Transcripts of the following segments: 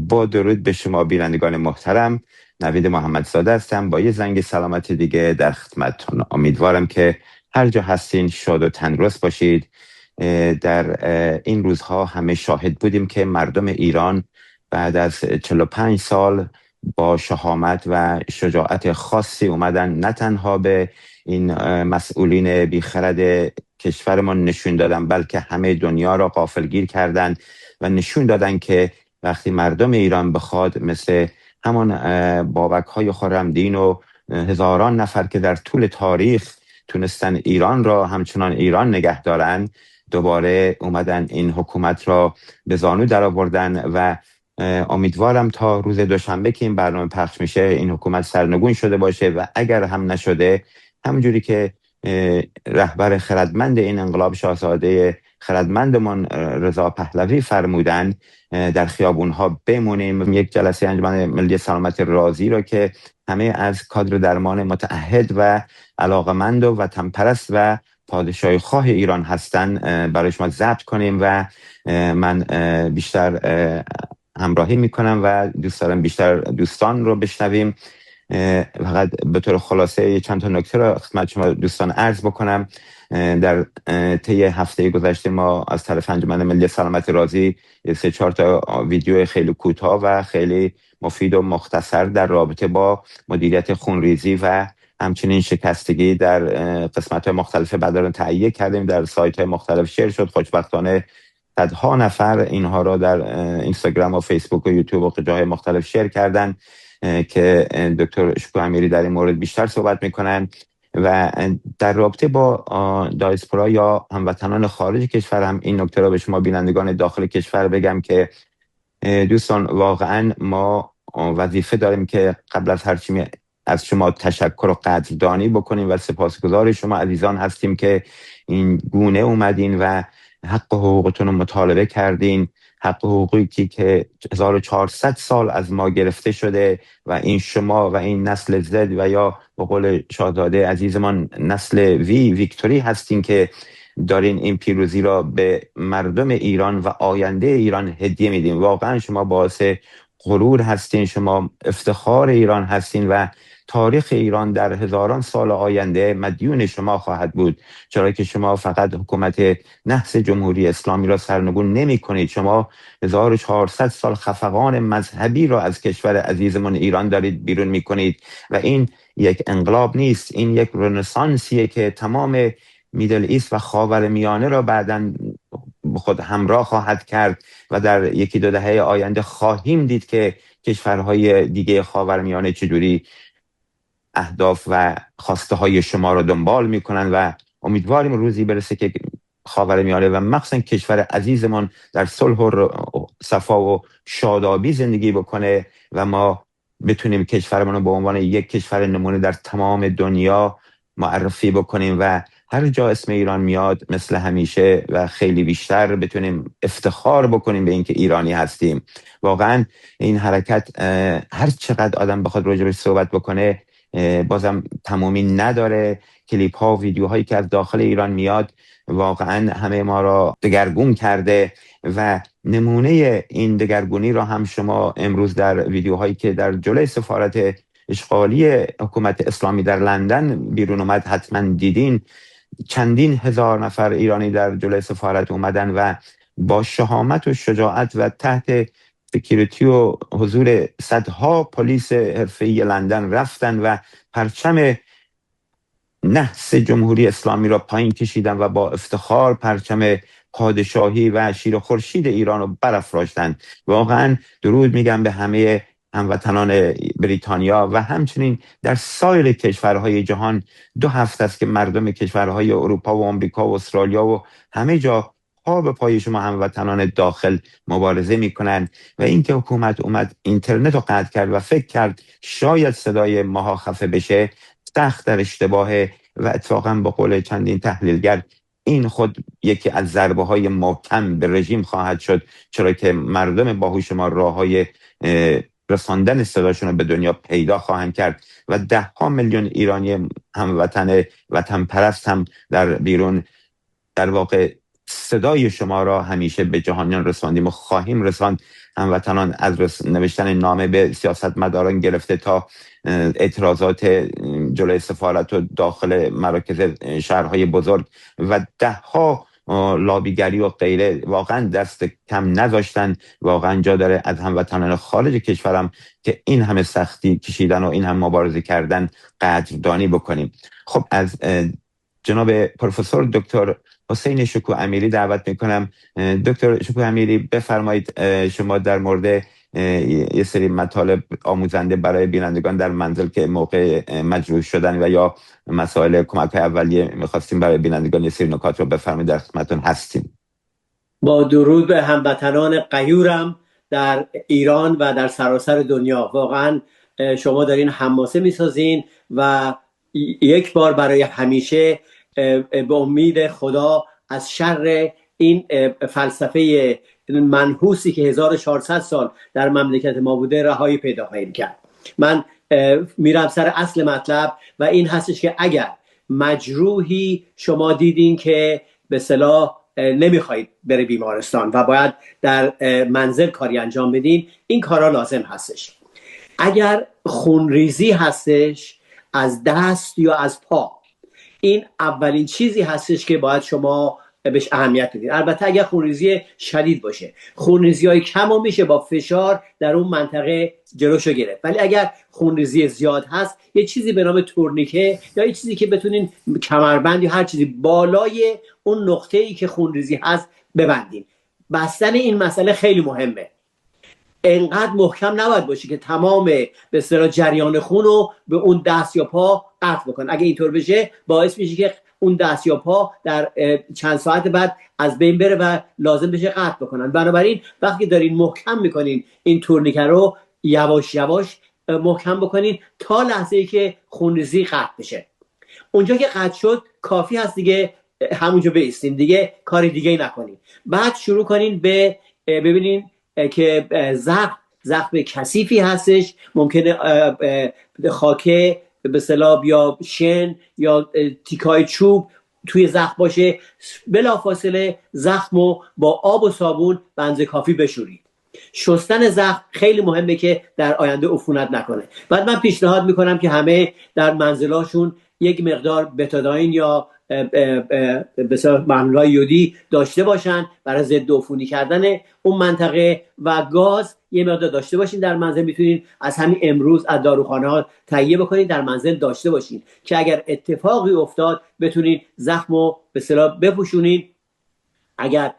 با درود به شما بینندگان محترم، نوید محمدزاده هستم با یه زنگ سلامت دیگه در خدمتتون. امیدوارم که هر جا هستین شاد و تندرست باشید. در این روزها همه شاهد بودیم که مردم ایران بعد از 45 سال با شهامت و شجاعت خاصی اومدن نه تنها به این مسئولین بیخرد کشورمان نشون دادن، بلکه همه دنیا را غافلگیر کردند و نشون دادن که وقتی مردم ایران بخواد مثل همان بابک‌های خرمدین و هزاران نفر که در طول تاریخ تونستن ایران را همچنان ایران نگه دارن، دوباره اومدن این حکومت را به زانو در آوردن و امیدوارم تا روز دوشنبه که این برنامه پخش میشه این حکومت سرنگون شده باشه و اگر هم نشده، همونجوری که رهبر خردمند این انقلاب شاهزاده خردمندمان رضا پهلوی فرمودن، در خیابونها بمونیم. یک جلسه انجمن ملی سلامت رازی را که همه از کادر درمان متعهد و علاقمند و وطن پرست و پادشاهی خواه ایران هستن برای شما ضبط کنیم و من بیشتر همراهی میکنم و دوست دارم بیشتر دوستان رو بشنویم. فقط به طور خلاصه چند تا نکته را خدمت شما دوستان عرض بکنم. در طی هفته گذشته ما از طرف انجمن ملی سلامت رازی 3-4 تا ویدیو خیلی کوتاه و خیلی مفید و مختصر در رابطه با مدیریت خونریزی و همچنین شکستگی در قسمت‌های مختلف بدن تهیه کردیم، در سایت‌های مختلف شیر شد. خوشبختانه صدها نفر اینها را در اینستاگرام و فیسبوک و یوتیوب و جاهای مختلف شیر کردن که دکتر شکوه امیری در این مورد بیشتر صحبت میکنن. و در رابطه با دایسپورا یا هموطنان خارج کشور هم این نکته را به شما بینندگان داخل کشور بگم که دوستان واقعا ما وظیفه داریم که قبل از هر چیزی از شما تشکر و قدردانی بکنیم و سپاسگزار شما عزیزان هستیم که این گونه اومدین و حق حقوقتون رو مطالبه کردین، حق حقوقی که 1400 سال از ما گرفته شده و این شما و این نسل زد و یا به قول شاهزاده عزیزمان نسل ویکتوری هستین که دارین این پیروزی را به مردم ایران و آینده ایران هدیه میدین. واقعا شما باعث غرور هستین، شما افتخار ایران هستین و تاریخ ایران در هزاران سال آینده مدیون شما خواهد بود، چرا که شما فقط حکومت نهضت جمهوری اسلامی را سرنگون نمی کنید، شما 1400 سال خفقان مذهبی را از کشور عزیزمون ایران دارید بیرون می کنید و این یک انقلاب نیست، این یک رنسانسیه که تمام میدل ایست و خاورمیانه را بعداً خود همراه خواهد کرد و در 1-2 دهه آینده خواهیم دید که کشورهای دیگه خاورمیانه چجوری اهداف و خواسته های شما رو دنبال میکنن و امیدواریم روزی برسه که خاورمیانه و مخصوصا کشور عزیزمان در صلح و صفا و شادابی زندگی بکنه و ما بتونیم کشورمون رو به عنوان یک کشور نمونه در تمام دنیا معرفی بکنیم و هر جا اسم ایران میاد مثل همیشه و خیلی بیشتر بتونیم افتخار بکنیم به اینکه ایرانی هستیم. واقعا این حرکت هر چقدر آدم بخواد راجعش صحبت بکنه بازم تمامی نداره. کلیپ ها و ویدیوهایی که از داخل ایران میاد واقعا همه ما را دگرگون کرده و نمونه این دگرگونی را هم شما امروز در ویدیوهایی که در جلوی سفارت اشغالی حکومت اسلامی در لندن بیرون اومد حتما دیدین. چندین هزار نفر ایرانی در جلوی سفارت اومدن و با شهامت و شجاعت و تحت سکیوریتی و حضور صدها پلیس حرفه‌ای لندن رفتن و پرچم نهضت جمهوری اسلامی را پایین کشیدن و با افتخار پرچم پادشاهی و شیر خورشید ایران رو برافراشتن. واقعا درود میگم به همه هموطنان بریتانیا و همچنین در سایر کشورهای جهان. 2 هفته است که مردم کشورهای اروپا و آمریکا و استرالیا و همه جا پا به پای شما هموطنان داخل مبارزه میکنن و اینکه حکومت اومد اینترنت رو قطع کرد و فکر کرد شاید صدای ماها خفه بشه، سخت در اشتباهه و اتفاقا به قول چندین تحلیلگر این خود یکی از ضربه های محکم به رژیم خواهد شد، چرا که مردم باهوش ما راههای رساندن صداشون رو به دنیا پیدا خواهند کرد و 10 میلیون ایرانی هموطن وطن پرست هم در بیرون در واقع صدای شما را همیشه به جهانیان رساندیم و خواهیم رساند. هموطنان از نوشتن نامه به سیاستمداران گرفته تا اعتراضات جلوی سفارت و داخل مراکز شهرهای بزرگ و دهها لابیگری و غیره واقعا دست کم نذاشتن. واقعا جا داره از هموطنان خارج کشورم که این همه سختی کشیدن و این هم مبارزه کردن قدردانی بکنیم. خب از جناب پروفسور دکتر حسین شکوه امیری دعوت میکنم. دکتر شکوه امیری بفرمایید، شما در مورد یه سری مطالب آموزنده برای بینندگان در منزل که موقع مجروح شدن و یا مسائل کمک اولیه میخواستیم برای بینندگان یه سری نکات رو بفرمایید، در خدمتتون هستیم. با درود به هموطنان غیورم در ایران و در سراسر دنیا. واقعا شما دارین حماسه میسازین و یک بار برای همیشه به امید خدا از شر این فلسفه منحوسی که 1400 سال در مملکت ما بوده رهایی پیدا خواهیم کرد. من میرم سر اصل مطلب و این هستش که اگر مجروحی شما دیدین که به اصطلاح نمیخواید بره بیمارستان و باید در منزل کاری انجام بدین، این کارا لازم هستش. اگر خونریزی هستش از دست یا از پا، این اولین چیزی هستش که باید شما بهش اهمیت بدید. البته اگر خونریزی شدید باشه، خونریزی های کم هم میشه با فشار در اون منطقه جلوشو گرفت، ولی اگر خونریزی زیاد هست یه چیزی به نام تورنیکه یا یه چیزی که بتونین کمربند یا هر چیزی بالای اون نقطه‌ای که خونریزی هست ببندین. بستن این مسئله خیلی مهمه. انقدر محکم نباید باشه که تمام به اصطلاح جریان خون رو به اون دست یا پا قطع بکنه. اگه اینطور بشه باعث میشه که اون دست یا پا در چند ساعت بعد از بین بره و لازم بشه قطع بکنن. بنابراین وقتی دارین محکم میکنین این تورنیکه رو یواش یواش محکم بکنین تا لحظه‌ای که خونریزی قطع بشه. اونجا که قطع شد کافی هست دیگه همونجا بایستین، دیگه کار دیگه نکنین. بعد شروع کنین به ببینین که زخم کثیفی هستش، ممکنه خاکه به اصطلاح یا شن یا تیکای چوب توی زخم باشه. بلافاصله زخمو با آب و صابون به اندازه کافی بشورید. شستن زخم خیلی مهمه که در آینده عفونت نکنه. بعد من پیشنهاد میکنم که همه در منزلاشون یک مقدار بتادین یا بسیار محلول‌های یودی داشته باشن برای ضد عفونی کردن اون منطقه، و گاز یه مقدار داشته باشین در منزل. میتونین از همین امروز از داروخانه ها تهیه بکنین در منزل داشته باشین که اگر اتفاقی افتاد بتونین زخمو به اصطلاح بپوشونین. اگر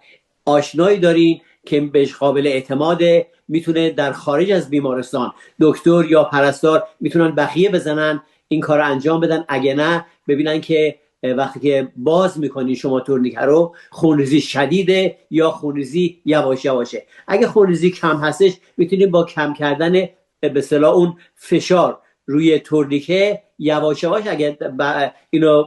آشنایی دارین که بهش قابل اعتماده، میتونه در خارج از بیمارستان دکتر یا پرستار میتونن بخیه بزنن این کار رو انجام بدن. اگه نه ببینن که وقتی که باز میکنین شما تورنیکه رو خونریزی شدیده یا خونریزی یواش یواشه. اگه خونریزی کم هستش میتونین با کم کردن به اصطلاح اون فشار روی تورنیکه یواش یواش اگه اینو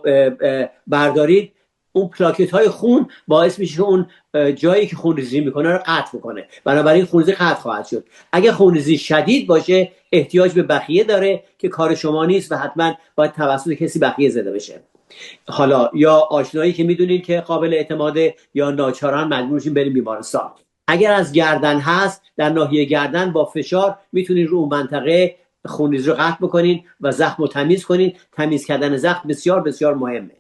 بردارید، اون پلاکت های خون باعث میشه اون جایی که خونریزی میکنه رو قطع میکنه. بنابراین خونریزی قطع خواهد شد. اگه خونریزی شدید باشه احتیاج به بخیه داره که کار شما نیست و حتما باید توسط کسی بخیه زده بشه. حالا یا آشنایی که میدونید که قابل اعتماده یا ناچاران مجبور شین بریم بیمارستان. اگر از گردن هست، در ناحیه گردن با فشار میتونید رو اون منطقه خونریزی رو قطع بکنین و زخم رو تمیز کنین. تمیز کردن زخم بسیار بسیار مهمه.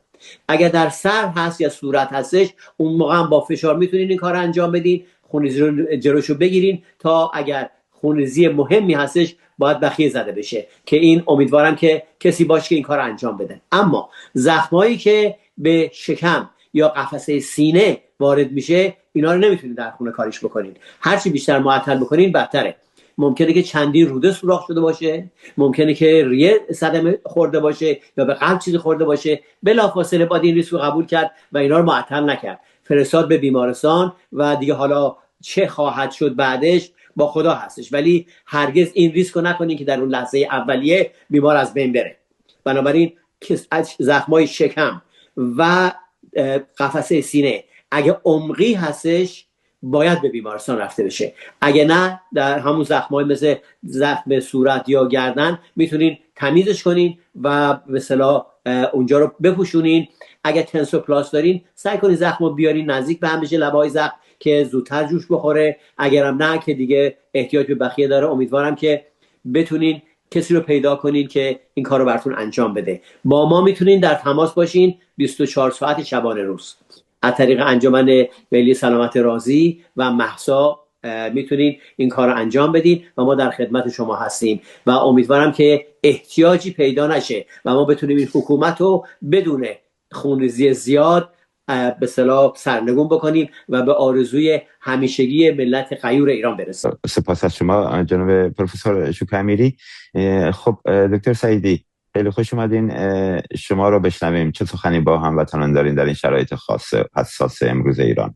اگر در سر هست یا صورت هستش، اون موقع هم با فشار میتونین این کار انجام بدین، خونریزی رو جلوشو بگیرین تا اگر خونریزی مهمی هستش باید بخیه زده بشه، که این امیدوارم که کسی باشه که این کار انجام بده. اما زخمایی که به شکم یا قفسه سینه وارد میشه، اینا رو نمیتونید در خونه کاریش بکنین. هرچی بیشتر معطل بکنین بهتره. ممکنه که چندین روده سوراخ شده باشه، ممکنه که ریه صدمه خورده باشه یا به قلب چیزی خورده باشه. بلافاصله باید این ریسک رو قبول کرد و اینا رو معطل نکرد، فرستاد به بیمارستان و دیگه حالا چه خواهد شد بعدش با خدا هستش. ولی هرگز این ریسک رو نکنین که در اون لحظه اولیه بیمار از بین بره. بنابراین زخمای شکم و قفسه سینه اگه عمقی هستش باید به بیمارستان رفته بشه. اگه نه، در همون زخمای مثل زخم صورت یا گردن میتونین تمیزش کنین و به اصطلاح اونجا رو بپوشونین. اگر تنسوپلاست دارین سعی کنین زخم رو بیارین نزدیک به هم بشه لبهای زخم که زودتر جوش بخوره. اگرم نه که دیگه احتیاج به بقیه داره. امیدوارم که بتونین کسی رو پیدا کنین که این کار رو براتون انجام بده. با ما میتونین در تماس باشین 24 ساعت شبانه روز از طریق انجمن ملی سلامت رازی و مهسا میتونین این کار رو انجام بدین و ما در خدمت شما هستیم و امیدوارم که احتیاجی پیدا نشه و ما بتونیم این حکومت رو بدون خونریزی زیاد به اصطلاح سرنگون بکنیم و به آرزوی همیشگی ملت غیور ایران برسیم. سپاس از شما جناب پروفسور شکر امیری. خب دکتر سعیدی، خیلی خوش اومدین. شما رو بشنویم چه سخنی با هموطنان دارین در این شرایط خاص حساس امروز ایران.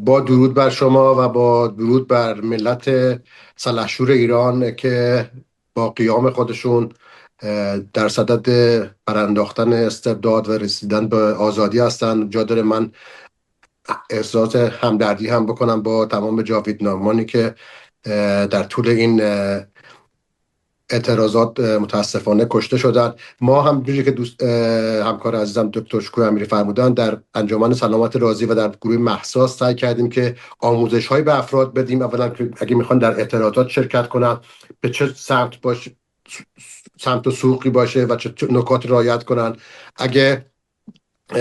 با درود بر شما و با درود بر ملت سلحشور ایران که با قیام خودشون در صدد برانداختن استبداد و رسیدن به آزادی هستن. جا داره من احساس همدردی هم بکنم با تمام جاویدنامانی که در طول این اعتراضات متاسفانه کشته شدن. ما هم جوری که همکار عزیزم دکتر شکور امیری فرمودن در انجمن سلامت رازی و در گروه مهسا سعی کردیم که آموزش هایی به افراد بدیم. اولا که اگه میخوان در اعتراضات شرکت کنن به چه سمت و سوقی باشه و چه نکات رعایت کنن، اگه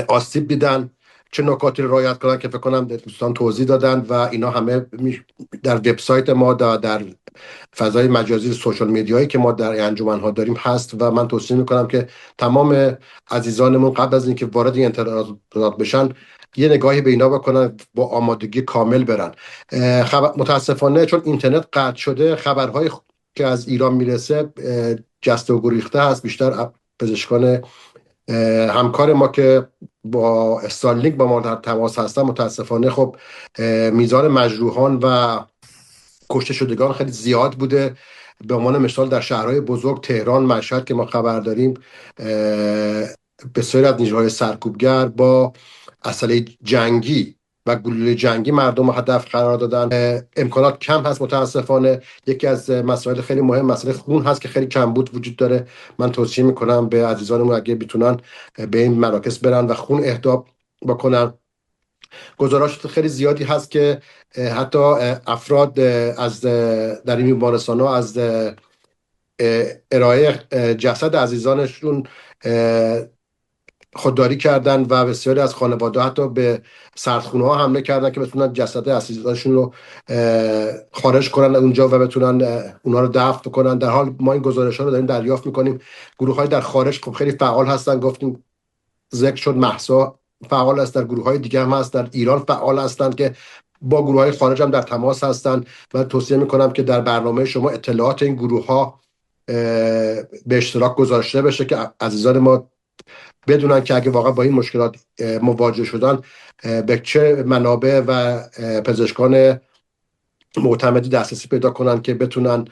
آسیب دیدن چه نکاتی رو رعایت کنن که فکر کنم دوستان توضیح دادن و اینا همه در وبسایت ما در فضای مجازی سوشال میدیایی که ما در انجمن ها داریم هست و من توصیه میکنم که تمام عزیزانمون قبل از اینکه وارد این اعتراضات بشن یه نگاهی به اینا بکنن، با آمادگی کامل برن. متاسفانه چون اینترنت قطع شده خبرهای که از ایران میرسه جست و گریخته هست. بیشتر پزشکان همکار ما که با استارلینک با ما در تماس هستن متاسفانه خب میزان مجروحان و کشته شدگان خیلی زیاد بوده. به عنوان مثال در شهرهای بزرگ تهران، مشهد که ما خبر داریم بسیاری از نیروهای سرکوبگر با اسلحه جنگی و گلوله جنگی مردم هدف قرار دادن. امکانات کم هست متاسفانه. یکی از مسائل خیلی مهم مسئله خون هست که خیلی کمبود وجود داره. من توصیه میکنم به عزیزانمون اگه بتونن به این مراکز برن و خون اهدا بکنن. گزارشات خیلی زیادی هست که حتی افراد از در این بیمارستان‌ها از ارائه جسد عزیزانشون خودداری کردن و بسیاری از خانواده حتی به سردخونه ها حمله کردن که بتونن جسد عزیزانشون رو خارج کنن اونجا و بتونن اونا رو دفن کنن. در حال ما این گزارش ها رو داریم دریافت میکنیم. گروه های در خارج خب خیلی فعال هستن. گفتیم ذکر شد مهسا فعال است، در گروه های دیگه هم هست، در ایران فعال هستن که با گروه های خارج هم در تماس هستن. من توصیه میکنم که در برنامه شما اطلاعات این گروه ها به اشتراک گذاشته بشه که عزیزان ما بدونن که اگه واقعا با این مشکلات مواجه شدن به چه منابع و پزشکان معتمدی دسترسی پیدا کنن که بتونن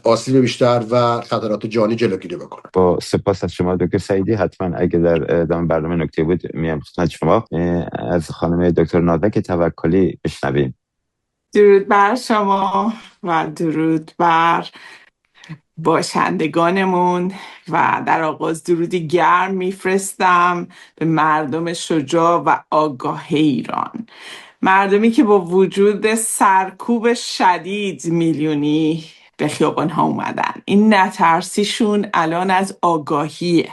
آسیب بیشتر و خطرات جانی جلوگیری بکنن. با سپاس از شما دکتر سعیدی. حتما اگه در ادامه برنامه نکته بود میام خدمت شما. از خانم دکتر نازک توکلی بشنویم. درود بر شما و درود بر باشندگانمون و در آغاز درودی گرم میفرستم به مردم شجاع و آگاه ایران، مردمی که با وجود سرکوب شدید میلیونی به خیابان ها اومدن. این نترسیشون الان از آگاهیه.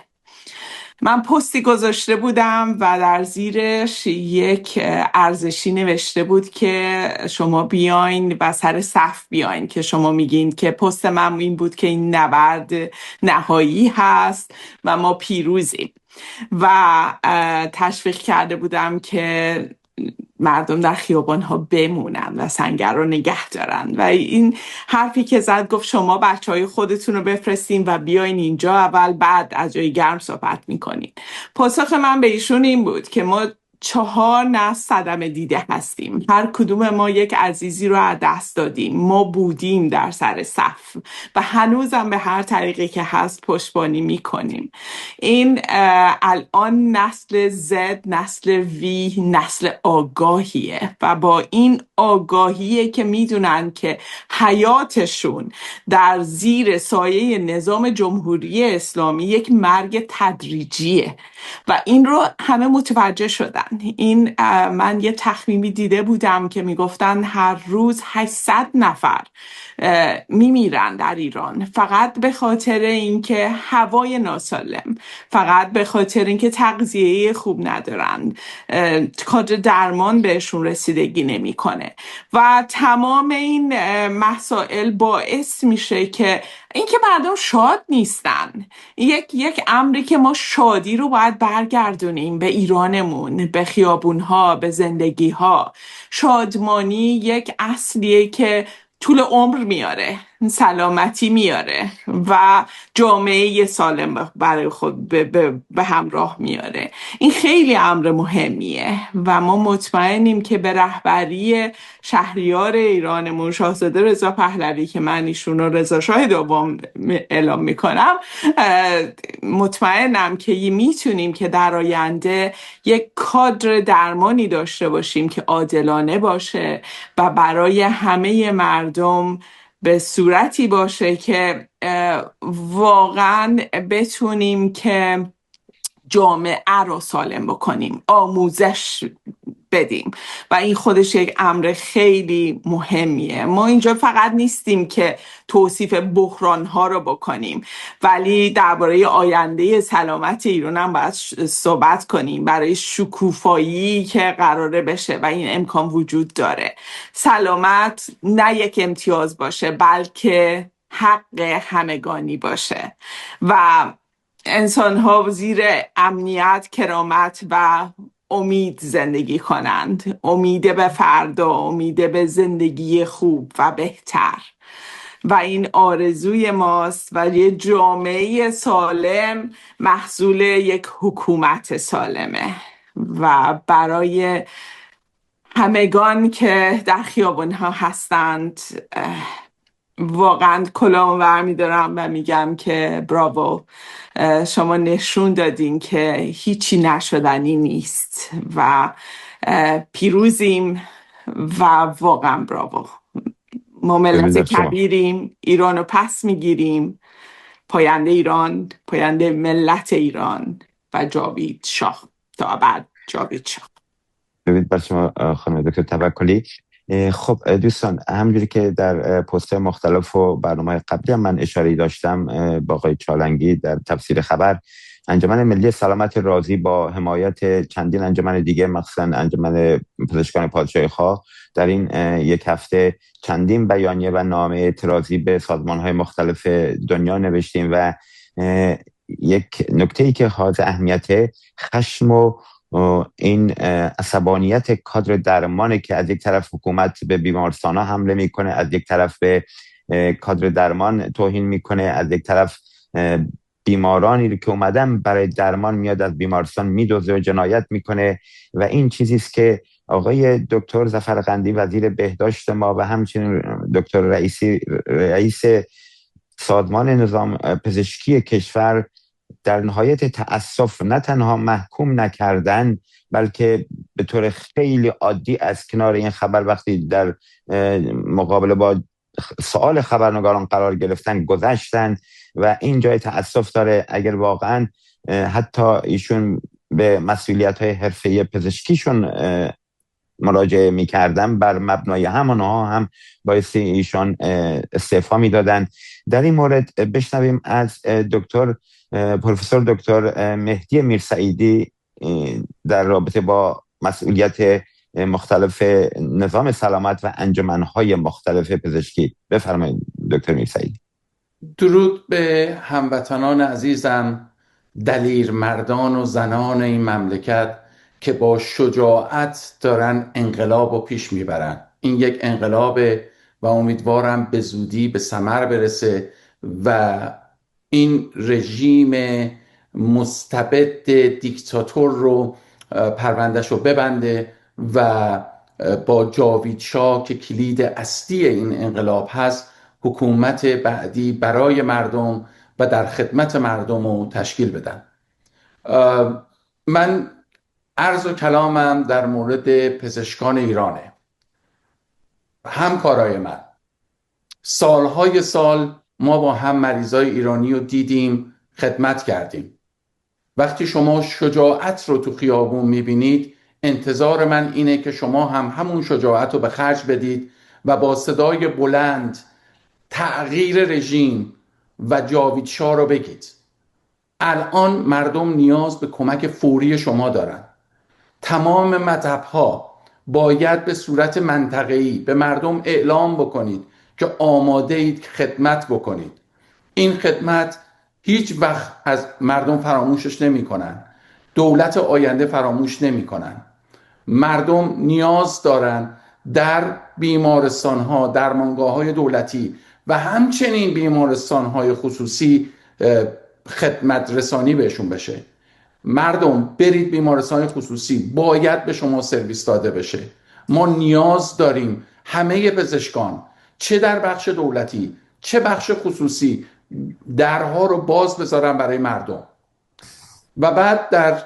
من پستی گذاشته بودم و در زیرش یک ارزشی نوشته بود که شما بیاین و سر صف بیاین، که شما میگین که پست من این بود که این نبرد نهایی هست و ما پیروزیم و تشویق کرده بودم که مردم در خیابان ها بمونن و سنگر رو نگه دارن. و این حرفی که زد گفت شما بچهای خودتون رو بفرستین و بیاین اینجا اول، بعد از جای گرم صحبت میکنین. پاسخ من به ایشون این بود که ما 4 نسل صدمه دیده هستیم. هر کدوم ما یک عزیزی رو از دست دادیم. ما بودیم در سر صف و هنوزم به هر طریقی که هست پشتبانی میکنیم. این الان نسل زد، نسل وی، نسل آگاهیه و با این آگاهیه که میدونن که حیاتشون در زیر سایه نظام جمهوری اسلامی یک مرگ تدریجیه و این رو همه متوجه شدن. این من یه تخمیمی دیده بودم که میگفتن هر روز 800 نفر میمیرن در ایران فقط به خاطر اینکه هوای ناسالم، فقط به خاطر اینکه تغذیه خوب ندارن، کادر درمان بهشون رسیدگی نمیکنه و تمام این مسائل باعث میشه که اینکه مردم شاد نیستن. یک امری که ما شادی رو باید برگردونیم به ایرانمون، به خیابونها، به زندگیها. شادمانی یک اصلیه که طول عمر میاره، سلامتی میاره و جامعه سالم برای خود به همراه میاره. این خیلی امر مهمیه و ما مطمئنیم که به رهبری شهریار ایرانمون شاهزاده رضا پهلوی که من ایشون رو رضا شاه دوم اعلام میکنم، مطمئنم که میتونیم که در آینده یک کادر درمانی داشته باشیم که عادلانه باشه و برای همه مردم به صورتی باشه که واقعا بتونیم که جامعه رو سالم بکنیم، آموزش بدیم و این خودش یک امر خیلی مهمیه. ما اینجا فقط نیستیم که توصیف بحران ها رو بکنیم، ولی درباره آینده سلامت ایران هم باید صحبت کنیم، برای شکوفایی که قراره بشه و این امکان وجود داره. سلامت نه یک امتیاز باشه بلکه حق همگانی باشه و انسان ها زیر امنیت، کرامت و امید زندگی کنند. امید به فردا، امید به زندگی خوب و بهتر و این آرزوی ماست و یه جامعه سالم محصول یک حکومت سالمه و برای همگان که در خیابان‌ها هستند واقعا کلامو برمی‌دارم و میگم که براوو، شما نشون دادین که هیچی نشدنی نیست و پیروزیم و واقعا براوو. ما ملت کبیریم، ایران رو پس میگیریم. پاینده ایران، پاینده ملت ایران و جاوید شاه تا ابد. جاوید شاه. ببینید بر شما خانم دکتر توکلی. خب دوستان، همونجوری که در پست مختلف و برنامه قبلی هم من اشاره داشتم با آقای چالنگی در تفسیر خبر، انجمن ملی سلامت راضی با حمایت چندین انجمن دیگه، مخصوصا انجمن پزشکان پادشاهی خواه، در این یک هفته چندین بیانیه و نامه اعتراضی به سازمان‌های مختلف دنیا نوشتیم و یک نکته‌ای که حائز اهمیت، خشم و این عصبانیت کادر درمانی که از یک طرف حکومت به بیمارستان‌ها حمله میکنه، از یک طرف به کادر درمان توهین میکنه، از یک طرف بیمارانی که اومدن برای درمان میاد از بیمارستان میدوزه و جنایت میکنه و این چیزی است که آقای دکتر ظفرقندی وزیر بهداشت ما و همچنین دکتر رئیس سازمان نظام پزشکی کشور در نهایت تأسف نه تنها محکوم نکردن، بلکه به طور خیلی عادی از کنار این خبر وقتی در مقابله با سوال خبرنگاران قرار گرفتن گذشتن و این جای تأسف داره. اگر واقعا حتی ایشون به مسئولیت‌های حرفه‌ای پزشکیشون مراجعه می‌کردن، بر مبنای همونها هم باعث ایشان استعفا می‌دادن. در این مورد بشنویم از پروفسور دکتر مهدی میرسعیدی در رابطه با مسئولیت مختلف نظام سلامت و انجمن‌های مختلف پزشکی. بفرمایید دکتر میرسعیدی. درود به هموطنان عزیزم، دلیر مردان و زنان این مملکت که با شجاعت دارن انقلاب رو پیش میبرن. این یک انقلابه و امیدوارم به زودی به ثمر برسه و این رژیم مستبد دیکتاتور رو پروندهش رو ببنده و با جاوید شاه که کلید اصلی این انقلاب هست حکومت بعدی برای مردم و در خدمت مردم رو تشکیل بدن. من عرض و کلامم در مورد پزشکان ایرانه. همکارای من سالهای سال ما با هم مریضای ایرانی رو دیدیم، خدمت کردیم. وقتی شما شجاعت رو تو خیابون میبینید، انتظار من اینه که شما هم همون شجاعت رو به خرج بدید و با صدای بلند تغییر رژیم و جاوید شاه رو بگید. الان مردم نیاز به کمک فوری شما دارن. تمام مذهب‌ها باید به صورت منطقه‌ای به مردم اعلام بکنید که آماده اید خدمت بکنید. این خدمت هیچ وقت از مردم فراموشش نمی کنن. دولت آینده فراموش نمی کنن. مردم نیاز دارن در بیمارستان‌ها، درمانگاه‌های دولتی و همچنین بیمارستان‌های خصوصی خدمت رسانی بهشون بشه. مردم برید بیمارستان خصوصی، باید به شما سرویس داده بشه. ما نیاز داریم همه پزشکان، چه در بخش دولتی چه بخش خصوصی، درها رو باز بذارن برای مردم. و بعد در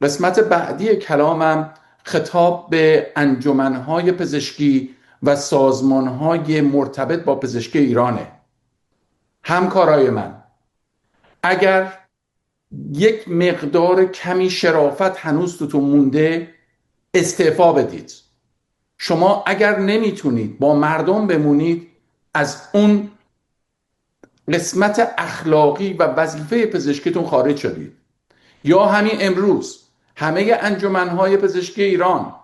قسمت بعدی کلامم خطاب به انجمنهای پزشکی و سازمانهای مرتبط با پزشکی ایرانه. همکارای من، اگر یک مقدار کمی شرافت هنوز توتون مونده، استعفا بدید. شما اگر نمیتونید با مردم بمونید، از اون قسمت اخلاقی و وظیفه پزشکیتون خارج شدید. یا همین امروز همه انجمنهای پزشکی ایران،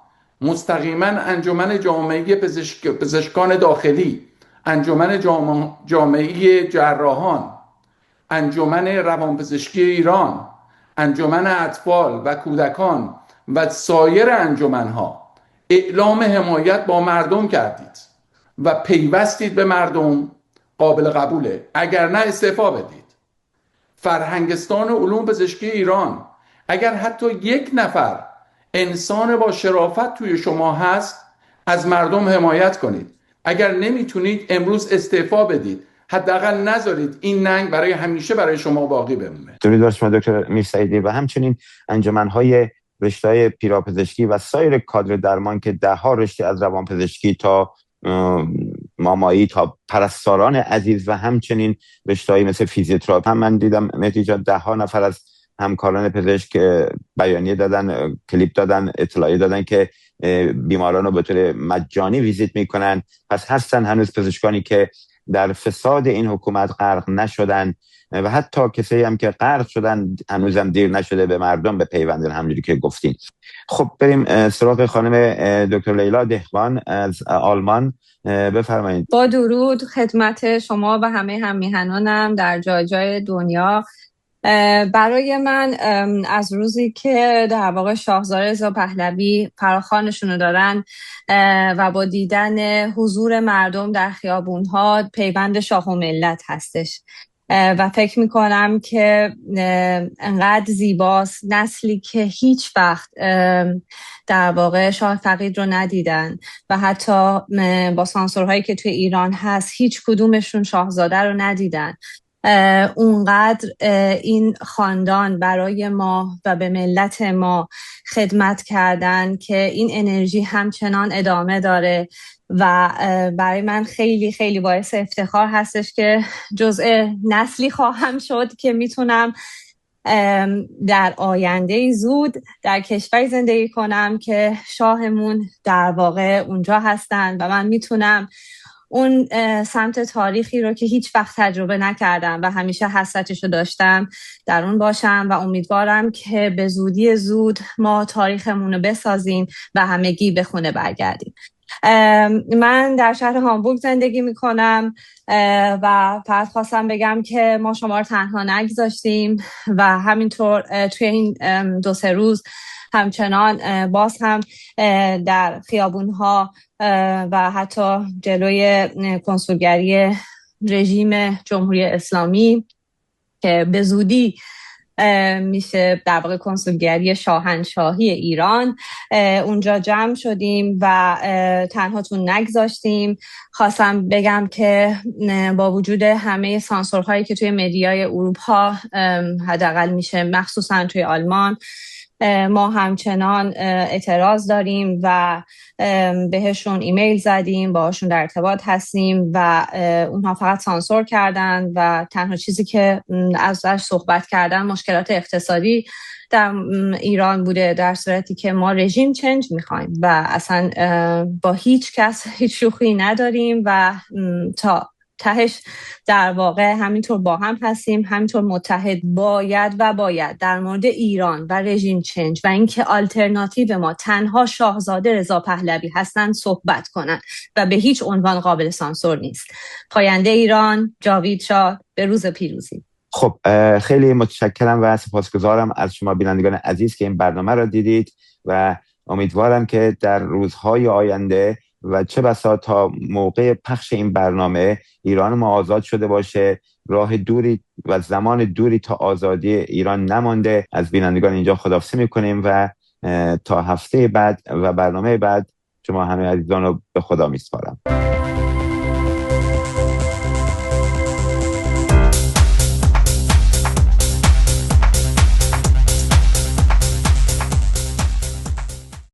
مستقیما انجمن جامعه پزشکان داخلی، انجمن جامعه جراحان، انجمن روانپزشکی ایران، انجمن اطفال و کودکان و سایر انجمنها اعلام حمایت با مردم کردید و پیوستید به مردم، قابل قبوله. اگر نه استعفا بدید. فرهنگستان علوم پزشکی ایران، اگر حتی یک نفر انسان با شرافت توی شما هست، از مردم حمایت کنید. اگر نمیتونید امروز استعفا بدید. حداقل نذارید این ننگ برای همیشه برای شما باقی بمونه. درود بر شما دکتر میرسعیدی و همچنین انجمن‌های رشته‌های پیراپزشکی و سایر کادر درمان که ده‌ها رشته از روانپزشکی تا مامایی تا پرستاران عزیز و همچنین رشته‌های مثل فیزیوتراپی هم من دیدم مهدی جان، ده‌ها نفر از همکاران پزشک بیانیه دادن، کلیپ دادن، اطلاعیه دادن که بیماران رو به طور مجانی ویزیت میکنن. پس هستن هنوز پزشکانی که در فساد این حکومت غرق نشدن و حتی کسایی هم که غرق شدن هنوزم دیر نشده به مردم بپیوندن، همونجوری که گفتین. خب بریم سراغ خانم دکتر لیلا دهقان از آلمان. بفرمایید. با درود خدمت شما و همه هم‌میهنانم در جای جای دنیا. برای من از روزی که در واقع شاهزاده رضا پهلوی فراخوانشون رو دارن و با دیدن حضور مردم در خیابون‌ها پیوند شاه و ملت هستش و فکر میکنم که انقدر زیباست. نسلی که هیچ وقت در واقع شاه فقید رو ندیدن و حتی با سانسورهایی که توی ایران هست هیچ کدومشون شاهزاده رو ندیدن. اونقدر این خاندان برای ما و به ملت ما خدمت کردن که این انرژی همچنان ادامه داره و برای من خیلی خیلی باعث افتخار هستش که جزء نسلی خواهم شد که میتونم در آینده زود در کشوری زندگی کنم که شاهمون در واقع اونجا هستن و من میتونم اون سمت تاریخی رو که هیچ وقت تجربه نکردم و همیشه حسرتشو داشتم در اون باشم و امیدوارم که به زودی زود ما تاریخمون رو بسازیم و همگی به خونه برگردیم. من در شهر هامبورگ زندگی میکنم و فقط خواستم بگم که ما شما رو تنها نگذاشتیم و همینطور توی این 2-3 روز همچنان باز هم در خیابونها و حتی جلوی کنسولگری رژیم جمهوری اسلامی که به زودی میشه در واقع کنسولگری شاهنشاهی ایران. اونجا جمع شدیم و تنهاتون نگذاشتیم. خواستم بگم که با وجود همه سانسورهایی که توی مدیای اروپا حداقل میشه مخصوصا توی آلمان، ما همچنان اعتراض داریم و بهشون ایمیل زدیم، باهاشون در ارتباط هستیم و اونها فقط سانسور کردن و تنها چیزی که ازش صحبت کردن مشکلات اقتصادی در ایران بوده، در صورتی که ما رژیم چنج میخوایم و اصلا با هیچ کس هیچ شوخی نداریم و تا تهش در واقع همینطور با هم هستیم، همینطور متحد باید در مورد ایران و رژیم چنج و اینکه آلترناتیو ما تنها شاهزاده رضا پهلوی هستن صحبت کنن و به هیچ عنوان قابل سانسور نیست. پاینده ایران، جاوید شاه، به روز پیروزی. خب خیلی متشکرم و سپاسگزارم از شما بینندگان عزیز که این برنامه را دیدید و امیدوارم که در روزهای آینده و چه بسا تا موقع پخش این برنامه ایران ما آزاد شده باشه، راه دوری و زمان دوری تا آزادی ایران نمانده. از بینندگان اینجا خداحافظی میکنیم و تا هفته بعد و برنامه بعد شما همه عزیزان رو به خدا میسپارم.